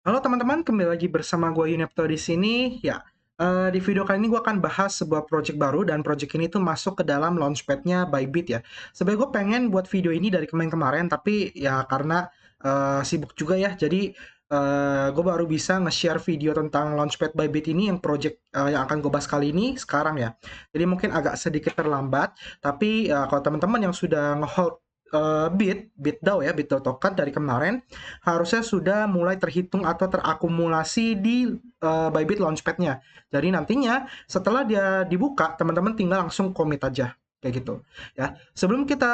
Halo teman-teman, kembali lagi bersama gue Yunepto di sini. Di video kali ini gue akan bahas sebuah project baru dan project ini tuh masuk ke dalam launchpad-nya Bybit ya. Sebenarnya gue pengen buat video ini dari kemarin-kemarin, tapi ya karena sibuk juga ya, jadi gue baru bisa nge-share video tentang launchpad Bybit ini yang project yang akan gue bahas kali ini sekarang ya. Jadi mungkin agak sedikit terlambat, tapi kalau teman-teman yang sudah nge-hold BitDAO ya, BitDAO token dari kemarin harusnya sudah mulai terhitung atau terakumulasi di Bybit Launchpad-nya. Jadi nantinya setelah dia dibuka, teman-teman tinggal langsung commit aja kayak gitu ya. Sebelum kita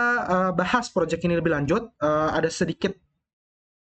bahas project ini lebih lanjut, ada sedikit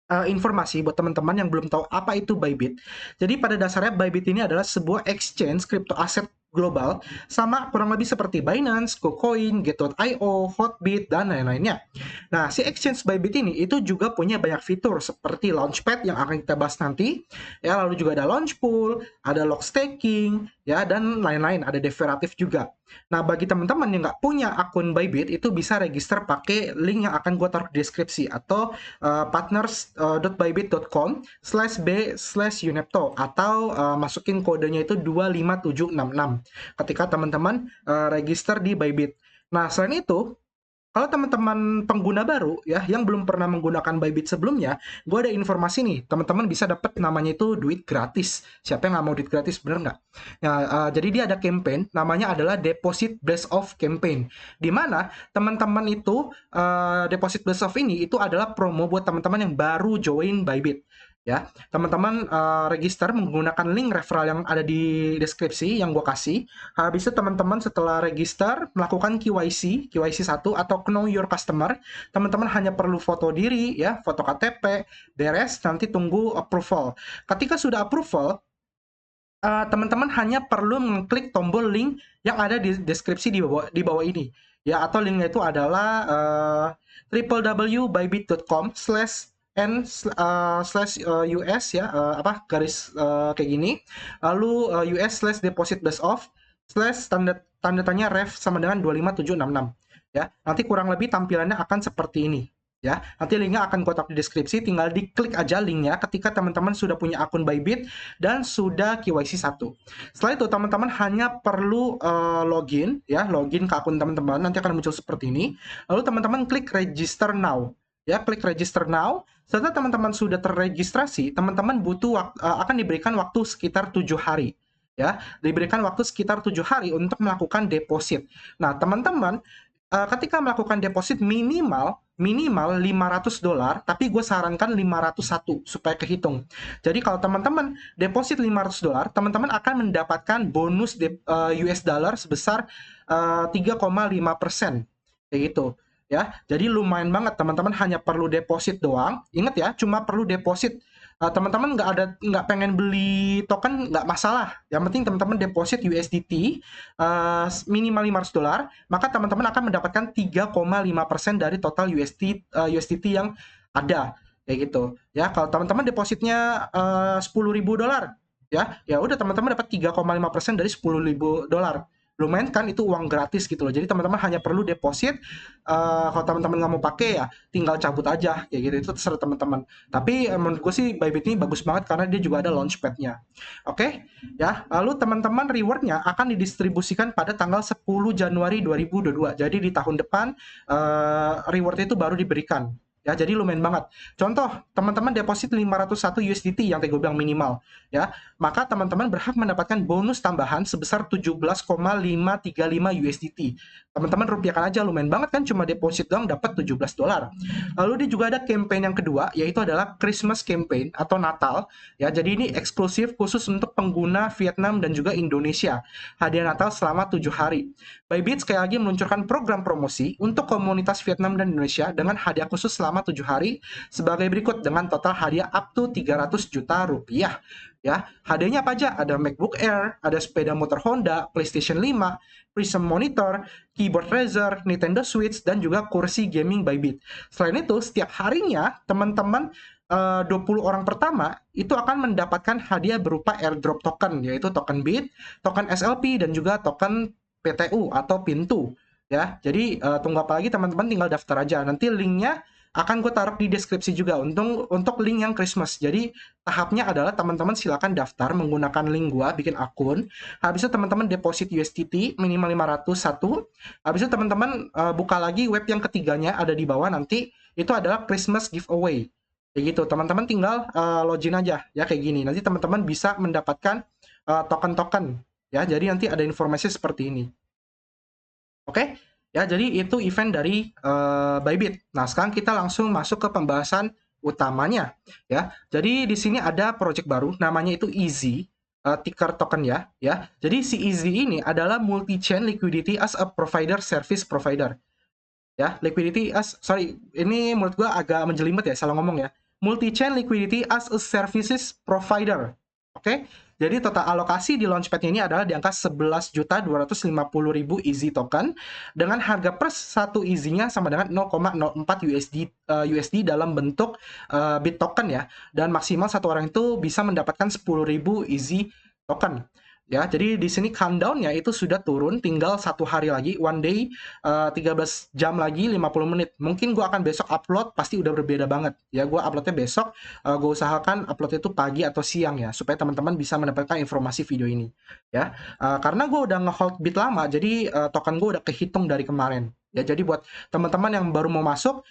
informasi buat teman-teman yang belum tahu apa itu Bybit. Jadi pada dasarnya Bybit ini adalah sebuah exchange crypto aset global sama kurang lebih seperti Binance, KuCoin, Get.io, Hotbit, dan lain-lainnya. Nah, si exchange Bybit ini itu juga punya banyak fitur seperti Launchpad yang akan kita bahas nanti, ya lalu juga ada Launch Pool, ada log staking, ya dan lain-lain, ada derivatif juga. Nah, bagi teman-teman yang nggak punya akun Bybit itu bisa register pakai link yang akan gue taruh di deskripsi atau partners.bybit.com/b/unepto atau masukin kodenya itu 25766 ketika teman-teman register di Bybit. Nah, selain itu, kalau teman-teman pengguna baru ya yang belum pernah menggunakan Bybit sebelumnya, gue ada informasi nih, teman-teman bisa dapat namanya itu duit gratis. Siapa yang nggak mau duit gratis, bener nggak? Nah, jadi dia ada campaign, namanya adalah Deposit Blast Off Campaign, di mana teman-teman itu Deposit Blast Off ini itu adalah promo buat teman-teman yang baru join Bybit. Ya, teman-teman register menggunakan link referral yang ada di deskripsi yang gue kasih. Habis itu teman-teman setelah register melakukan KYC 1 atau Know Your Customer, teman-teman hanya perlu foto diri ya, foto KTP, beres, nanti tunggu approval. Ketika sudah approval, teman-teman hanya perlu mengklik tombol link yang ada di deskripsi di bawah ini. Ya, atau linknya itu adalah www.bybit.com/n/us ya, garis kayak gini. Lalu US/deposit/best/of slash tanda tanya ref sama dengan 25766 ya. Nanti kurang lebih tampilannya akan seperti ini ya. Nanti linknya akan gue taruh di deskripsi, tinggal diklik aja linknya ketika teman-teman sudah punya akun Bybit dan sudah KYC 1. Setelah itu teman-teman hanya perlu login ya, login ke akun teman-teman, nanti akan muncul seperti ini. Lalu teman-teman klik register now. Ya, klik register now. Setelah teman-teman sudah terregistrasi, teman-teman akan diberikan waktu sekitar 7 hari. Ya, diberikan waktu sekitar 7 hari untuk melakukan deposit. Nah, teman-teman ketika melakukan deposit minimal minimal $500, tapi gue sarankan 501 supaya kehitung. Jadi kalau teman-teman deposit $500, teman-teman akan mendapatkan bonus US dollar sebesar 3,5% kayak gitu ya. Jadi lumayan banget, teman-teman hanya perlu deposit doang. Ingat ya, cuma perlu deposit. Teman-teman nggak pengen beli token nggak masalah. Yang penting teman-teman deposit USDT minimal $500, maka teman-teman akan mendapatkan 3,5% dari total USDT yang ada kayak gitu ya. Kalau teman-teman depositnya $10.000 ya udah teman-teman dapat 3,5% dari $10.000. Lumayan kan, itu uang gratis gitu loh. Jadi teman-teman hanya perlu deposit, kalau teman-teman nggak mau pakai ya tinggal cabut aja kayak gitu, itu terserah teman-teman. Tapi menurut gue sih Bybit ini bagus banget karena dia juga ada launchpad-nya. Oke ya, lalu teman-teman rewardnya akan didistribusikan pada tanggal 10 Januari 2022. Jadi di tahun depan reward itu baru diberikan ya, jadi lumayan banget. Contoh, teman-teman deposit 501 USDT yang tadi gue bilang minimal ya, maka teman-teman berhak mendapatkan bonus tambahan sebesar 17,535 USDT. Teman-teman rupiahkan aja, lumayan banget kan, cuma deposit doang dapat $17. Lalu dia juga ada campaign yang kedua, yaitu adalah Christmas campaign atau Natal ya. Jadi ini eksklusif khusus untuk pengguna Vietnam dan juga Indonesia. Hadiah Natal selama 7 hari. Bybit sekali lagi meluncurkan program promosi untuk komunitas Vietnam dan Indonesia dengan hadiah khusus selama 7 hari sebagai berikut, dengan total hadiah up to 300 juta rupiah. Ya, hadiahnya apa aja? Ada MacBook Air, ada sepeda motor Honda, PlayStation 5, Prism Monitor, keyboard Razer, Nintendo Switch, dan juga kursi gaming Bybit. Selain itu, setiap harinya teman-teman 20 orang pertama itu akan mendapatkan hadiah berupa airdrop token, yaitu token BIT, token SLP, dan juga token PTU atau pintu ya. Jadi tunggu apa lagi, teman-teman tinggal daftar aja. Nanti linknya akan gue taruh di deskripsi juga untuk link yang Christmas. Jadi tahapnya adalah teman-teman silakan daftar menggunakan link gue, bikin akun. Habis itu teman-teman deposit USDT minimal 500 satu. Habis itu teman-teman buka lagi web yang ketiganya ada di bawah nanti, itu adalah Christmas giveaway. Kayak gitu, teman-teman tinggal login aja ya kayak gini. Nanti teman-teman bisa mendapatkan token-token ya. Jadi nanti ada informasi seperti ini. Oke? Ya, jadi itu event dari Bybit. Nah, sekarang kita langsung masuk ke pembahasan utamanya ya. Jadi di sini ada project baru namanya itu Easy, ticker token ya, ya. Jadi si Easy ini adalah multi-chain liquidity as a provider service provider. Ya, liquidity as sorry, ini menurut gua agak menjelimet ya, salah ngomong ya. Multi-chain liquidity as a services provider. Oke? Jadi total alokasi di launchpad ini adalah di angka 11.250.000 Easy token dengan harga per satu Easy-nya sama dengan 0,04 USD dalam bentuk Bit token ya. Dan maksimal satu orang itu bisa mendapatkan 10.000 Easy token. Ya, jadi di sini countdown-nya itu sudah turun, tinggal satu hari lagi, one day, 13 jam lagi, 50 menit. Mungkin gue akan besok upload, pasti udah berbeda banget. Ya, gue uploadnya besok, gue usahakan upload itu pagi atau siang ya, supaya teman-teman bisa mendapatkan informasi video ini. Ya, karena gue udah nge-hold bit lama, jadi token gue udah kehitung dari kemarin. Ya, jadi buat teman-teman yang baru mau masuk,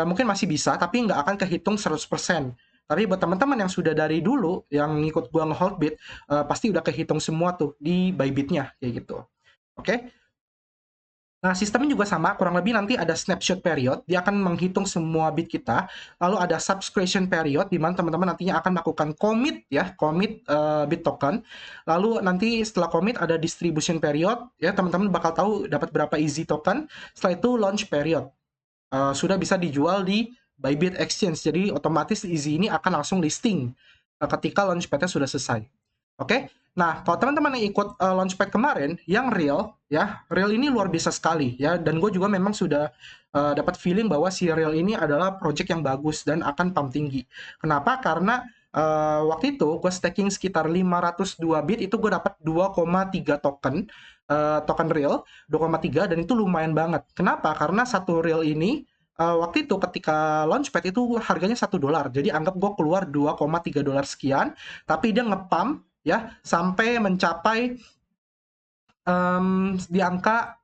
mungkin masih bisa, tapi nggak akan kehitung 100%. Tapi buat teman-teman yang sudah dari dulu, yang ngikut gua nge-hold bit, pasti udah kehitung semua tuh di Bybit-nya, kayak gitu. Oke? Nah, sistemnya juga sama, kurang lebih nanti ada snapshot period, dia akan menghitung semua bit kita, lalu ada subscription period, di mana teman-teman nantinya akan melakukan commit, ya, commit bit token, lalu nanti setelah commit ada distribution period, ya, teman-teman bakal tahu dapat berapa easy token, setelah itu launch period. Sudah bisa dijual di Bybit Exchange. Jadi otomatis Easy ini akan langsung listing ketika launchpad-nya sudah selesai. Oke. Nah, kalau teman-teman yang ikut launchpad kemarin, yang real, ya, real ini luar biasa sekali, ya. Dan gue juga memang sudah dapat feeling bahwa si real ini adalah project yang bagus dan akan pump tinggi. Kenapa? Karena waktu itu gue staking sekitar 502 bit, itu gue dapat 2,3 token, token real 2,3, dan itu lumayan banget. Kenapa? Karena satu real ini waktu itu ketika launchpad itu harganya $1. Jadi anggap gue keluar $2,3 sekian, tapi dia ngepump ya sampai mencapai di angka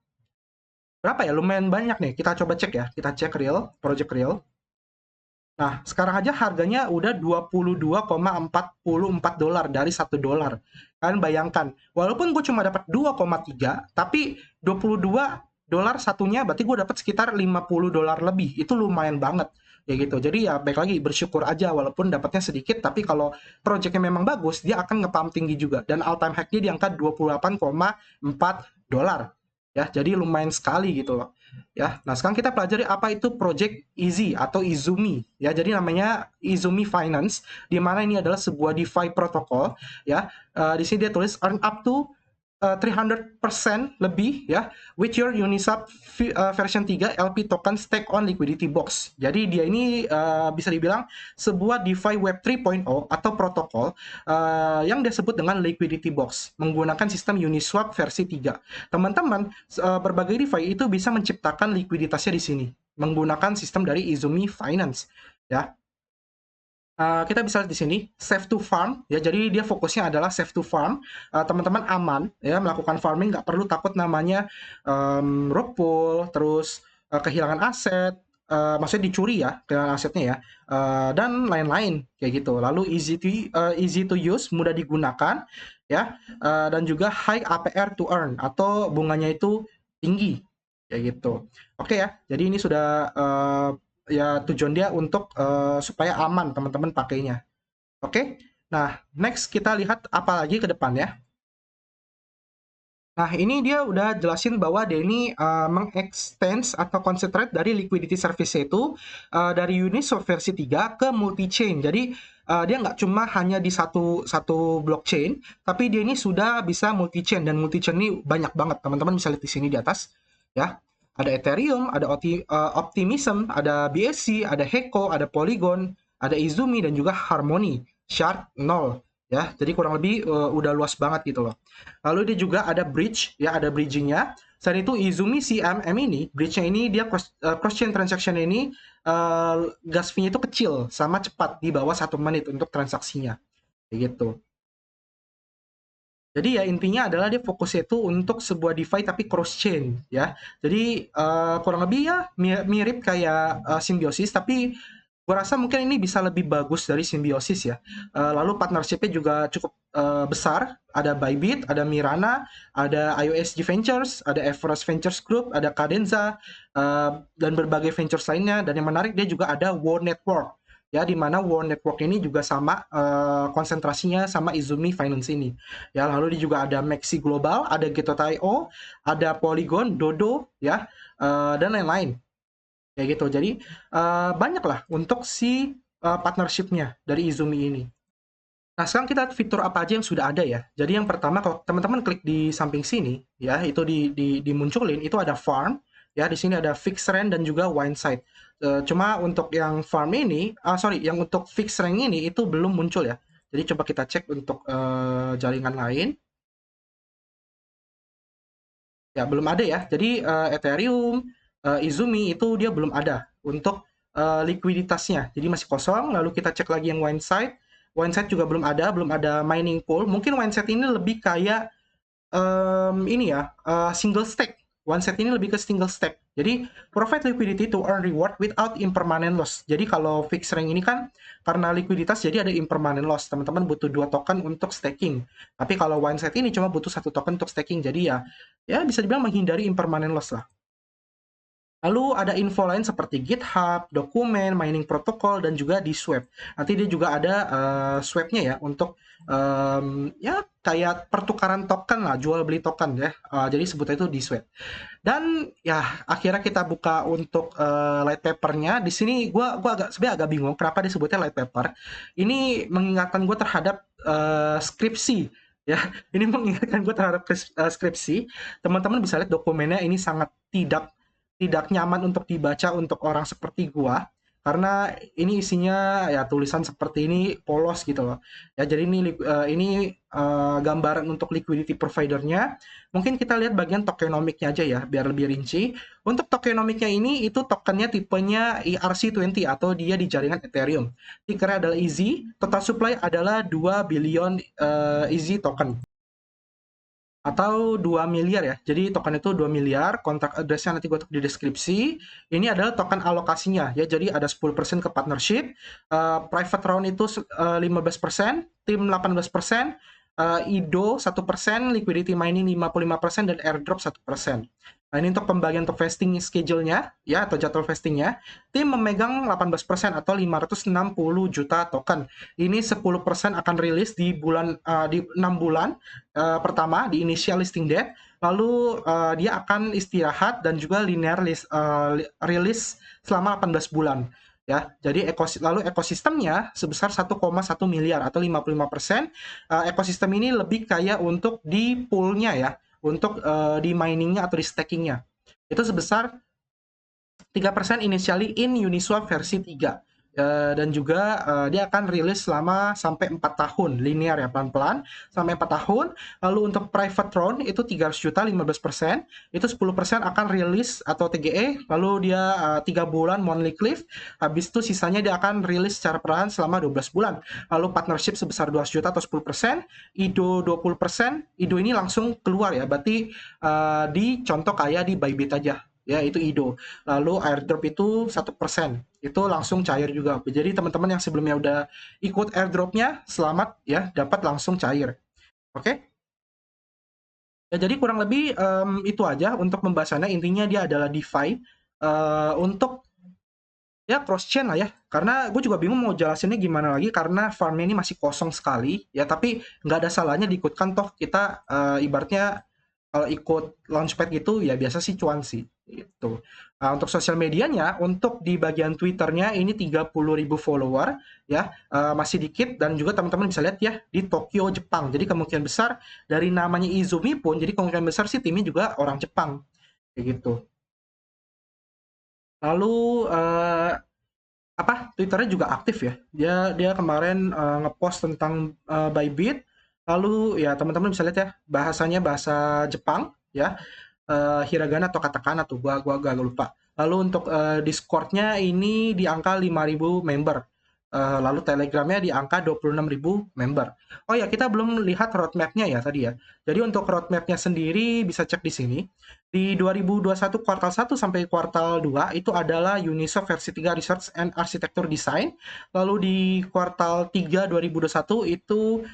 berapa ya? Lumayan banyak nih. Kita coba cek ya. Kita cek real, project real. Nah, sekarang aja harganya udah $22,44 dari $1. Kalian bayangkan, walaupun gue cuma dapat 2,3, tapi $22 satunya, berarti gue dapat sekitar $50 lebih. Itu lumayan banget. Ya gitu. Jadi ya baik lagi, bersyukur aja walaupun dapatnya sedikit, tapi kalau projectnya memang bagus, dia akan nge-pump tinggi juga. Dan all time high-nya di angka $28,4. Ya, jadi lumayan sekali gitu loh. Ya, nah sekarang kita pelajari apa itu Project Easy atau Izumi. Ya, jadi namanya Izumi Finance, di mana ini adalah sebuah DeFi protokol. Ya, di sini dia tulis earn up to 300% lebih ya with your Uniswap version 3 LP token stake on liquidity box. Jadi dia ini bisa dibilang sebuah DeFi Web 3.0 atau protokol yang disebut dengan liquidity box menggunakan sistem Uniswap versi 3. Teman-teman, berbagai DeFi itu bisa menciptakan likuiditasnya di sini menggunakan sistem dari Izumi Finance ya. Kita bisa lihat di sini safe to farm ya, jadi dia fokusnya adalah safe to farm. Teman-teman aman ya melakukan farming, nggak perlu takut namanya rug pull, terus kehilangan aset, maksudnya dicuri ya kehilangan asetnya ya, dan lain-lain kayak gitu. Lalu easy to use, mudah digunakan ya, dan juga high APR to earn atau bunganya itu tinggi kayak gitu. Oke ya, jadi ini sudah ya tujuan dia untuk supaya aman teman-teman pakainya. Oke. Nah, next kita lihat apa lagi ke depannya. Nah, ini dia udah jelasin bahwa dia ini mengextend atau concentrate dari liquidity service itu dari Uniswap versi 3 ke multi-chain. Jadi dia nggak cuma hanya di satu blockchain, tapi dia ini sudah bisa multi-chain, dan multi-chain ini banyak banget. Teman-teman bisa lihat di sini di atas ya. Ada Ethereum, ada Optimism, ada BSC, ada Heko, ada Polygon, ada Izumi, dan juga Harmony, Shard 0 ya. Jadi kurang lebih udah luas banget gitu loh. Lalu dia juga ada bridge ya, ada bridging-nya. Selain itu Izumi CMM ini, bridge-nya ini dia cross chain transaction ini gas fee-nya itu kecil sama cepat di bawah 1 menit untuk transaksinya. Kayak gitu. Jadi ya intinya adalah dia fokusnya itu untuk sebuah DeFi tapi cross chain ya. Jadi kurang lebih ya mirip kayak Symbiosis, tapi gua rasa mungkin ini bisa lebih bagus dari Symbiosis ya. Lalu partnership-nya juga cukup besar. Ada Bybit, ada Mirana, ada IOSG Ventures, ada Everest Ventures Group, ada Cadenza, dan berbagai ventures lainnya. Dan yang menarik dia juga ada War Network ya, di mana War Network ini juga sama konsentrasinya sama Izumi Finance ini. Ya, lalu dia juga ada Maxi Global, ada Gito.io, ada Polygon, Dodo, ya, dan lain-lain. Kayak gitu. Jadi banyak lah untuk si partnership-nya dari Izumi ini. Nah, sekarang kita lihat fitur apa aja yang sudah ada ya. Jadi yang pertama, kalau teman-teman klik di samping sini, ya, itu dimunculin, itu ada farm, ya, di sini ada fixed rank dan juga wine site. Cuma untuk yang farm ini, sorry, yang untuk fixed rank ini itu belum muncul ya. Jadi coba kita cek untuk jaringan lain. Ya, belum ada ya. Jadi Ethereum, Izumi itu dia belum ada untuk likuiditasnya. Jadi masih kosong. Lalu kita cek lagi yang Wineside. Wineside juga belum ada mining pool. Mungkin Wineside ini lebih kayak ini ya, single stack. One set ini lebih ke single stack. Jadi provide liquidity to earn reward without impermanent loss. Jadi kalau fixed rank ini kan karena likuiditas jadi ada impermanent loss. Teman-teman butuh 2 token untuk staking. Tapi kalau one set ini cuma butuh 1 token untuk staking. Jadi ya bisa dibilang menghindari impermanent loss lah. Lalu ada info lain seperti GitHub, dokumen, mining protocol, dan juga di swap. Nanti dia juga ada swapnya ya untuk ya kayak pertukaran token lah, jual beli token ya. Jadi sebutnya itu di swap. Dan ya akhirnya kita buka untuk light papernya. Di sini gua sebenarnya agak bingung kenapa disebutnya light paper. Ini mengingatkan gue terhadap skripsi ya. Ini mengingatkan gue terhadap skripsi. Teman-teman bisa lihat dokumennya ini sangat tidak nyaman untuk dibaca untuk orang seperti gua karena ini isinya ya tulisan seperti ini polos gitu loh. Ya jadi ini gambaran untuk liquidity providernya. Mungkin kita lihat bagian tokenomiknya aja ya biar lebih rinci. Untuk tokenomiknya ini itu tokennya tipenya ERC20 atau dia di jaringan Ethereum. Tickernya adalah EZ, total supply adalah 2 billion EZ token atau 2 miliar ya. Jadi token itu 2 miliar, kontak address-nya nanti gue tutup di deskripsi. Ini adalah token alokasinya ya. Jadi ada 10% ke partnership, private round itu 15%, tim 18%, IDO 1%, liquidity mining 55% dan airdrop 1%. Nah, ini untuk pembagian untuk vesting schedule-nya ya atau jadwal vestingnya. Tim memegang 18% atau 560 juta token. Ini 10% akan rilis di 6 bulan pertama di initial listing date, lalu dia akan istirahat dan juga linear rilis selama 18 bulan. Ya, jadi lalu ekosistemnya sebesar 1,1 miliar atau 55%. Ekosistem ini lebih kayak untuk di poolnya ya, untuk di miningnya atau di stakingnya. Itu sebesar 3% initially in Uniswap versi 3. Dan juga dia akan rilis selama sampai 4 tahun, linear ya, pelan-pelan, sampai 4 tahun. Lalu untuk private round itu 300 juta, 15%, itu 10% akan rilis atau TGE, lalu dia 3 bulan monthly cliff, habis itu sisanya dia akan rilis secara perlahan selama 12 bulan. Lalu partnership sebesar 200 juta atau 10%, IDO 20%, IDO ini langsung keluar ya, berarti di contoh kayak di Bybit aja ya, itu IDO. Lalu airdrop itu 1%, itu langsung cair juga. Jadi teman-teman yang sebelumnya udah ikut airdropnya, selamat ya, dapat langsung cair. Oke? Ya, jadi kurang lebih itu aja untuk pembahasannya. Intinya dia adalah DeFi untuk ya cross chain lah ya. Karena gue juga bingung mau jelasinnya gimana lagi karena farmnya ini masih kosong sekali ya. Tapi nggak ada salahnya diikutkan toh kita ibaratnya kalau ikut launchpad gitu ya biasa sih cuan sih gitu. Nah, untuk sosial medianya, untuk di bagian Twitternya ini 30.000 follower ya, masih dikit dan juga teman-teman bisa lihat ya di Tokyo, Jepang. Jadi kemungkinan besar dari namanya Izumi pun, jadi kemungkinan besar sih timnya juga orang Jepang kayak gitu. Lalu apa Twitternya juga aktif ya. Dia dia kemarin ngepost tentang Bybit. Lalu ya teman-teman bisa lihat ya bahasanya bahasa Jepang ya. hiragana atau katakana tuh, gua agak lupa. Lalu untuk Discord-nya ini di angka 5.000 member. Lalu Telegram-nya di angka 26.000 member. Oh ya, kita belum lihat roadmap-nya ya tadi ya. Jadi untuk roadmap-nya sendiri bisa cek di sini. Di 2021 kuartal 1 sampai kuartal 2 itu adalah Unisoft versi 3 Research and Architecture Design. Lalu di kuartal 3 2021 itu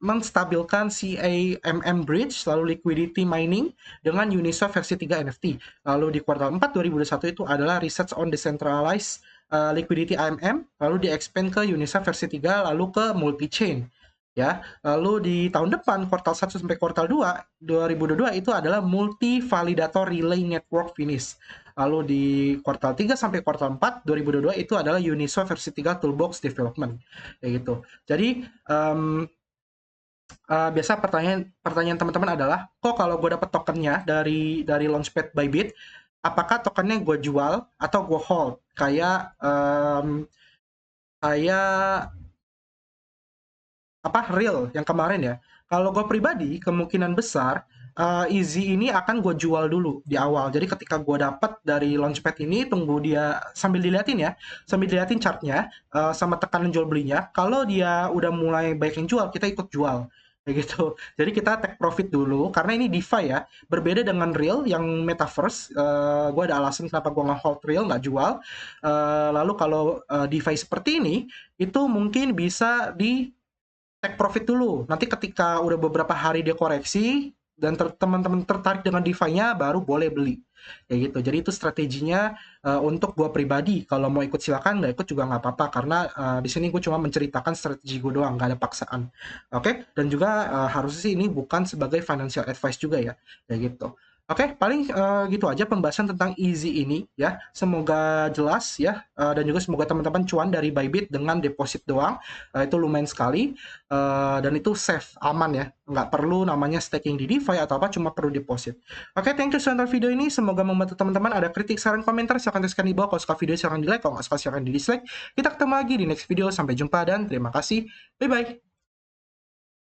menstabilkan CAMM Bridge, lalu liquidity mining dengan Uniswap versi 3 NFT. Lalu di kuartal 4 2021 itu adalah research on decentralized liquidity AMM, lalu di-expand ke Uniswap versi 3, lalu ke multi-chain. Ya, lalu di tahun depan kuartal 1 sampai kuartal 2 2022 itu adalah multi validator relay network finish. Lalu di kuartal 3 sampai kuartal 4 2022 itu adalah Uniswap versi 3 toolbox development. Kayak gitu. Jadi biasa pertanyaan teman-teman adalah, kok kalau gue dapet tokennya dari Launchpad Bybit, apakah tokennya gue jual atau gue hold? Kayak apa real yang kemarin ya. Kalau gue pribadi kemungkinan besar Easy ini akan gue jual dulu di awal. Jadi ketika gue dapat dari Launchpad ini, tunggu dia sambil diliatin chartnya sama tekanan jual belinya. Kalau dia udah mulai baik yang jual, kita ikut jual kayak gitu. Jadi kita take profit dulu karena ini DeFi ya, berbeda dengan real yang metaverse. Gue ada alasan kenapa gue nge-hold real nggak jual. Lalu kalau DeFi seperti ini itu mungkin bisa di take profit dulu. Nanti ketika udah beberapa hari dia koreksi dan teman-teman tertarik dengan DeFi-nya baru boleh beli. Kayak gitu. Jadi itu strateginya untuk gua pribadi. Kalau mau ikut silakan, nggak ikut juga nggak apa-apa karena di sini gue cuma menceritakan strategi gue doang, nggak ada paksaan. Oke? Dan juga harusnya sih ini bukan sebagai financial advice juga ya. Kayak gitu. Oke, paling gitu aja pembahasan tentang Easy ini ya. Semoga jelas ya, dan juga semoga teman-teman cuan dari Bybit dengan deposit doang. Itu lumayan sekali. Dan itu safe, aman ya. Nggak perlu namanya staking di DeFi atau apa, cuma perlu deposit. Oke, thank you sudah nonton video ini. Semoga membantu teman-teman. Ada kritik, saran, komentar, silahkan tuliskan di bawah. Kalau suka video, silahkan di like. Kalau nggak suka, silahkan di dislike. Kita ketemu lagi di next video. Sampai jumpa dan terima kasih. Bye-bye.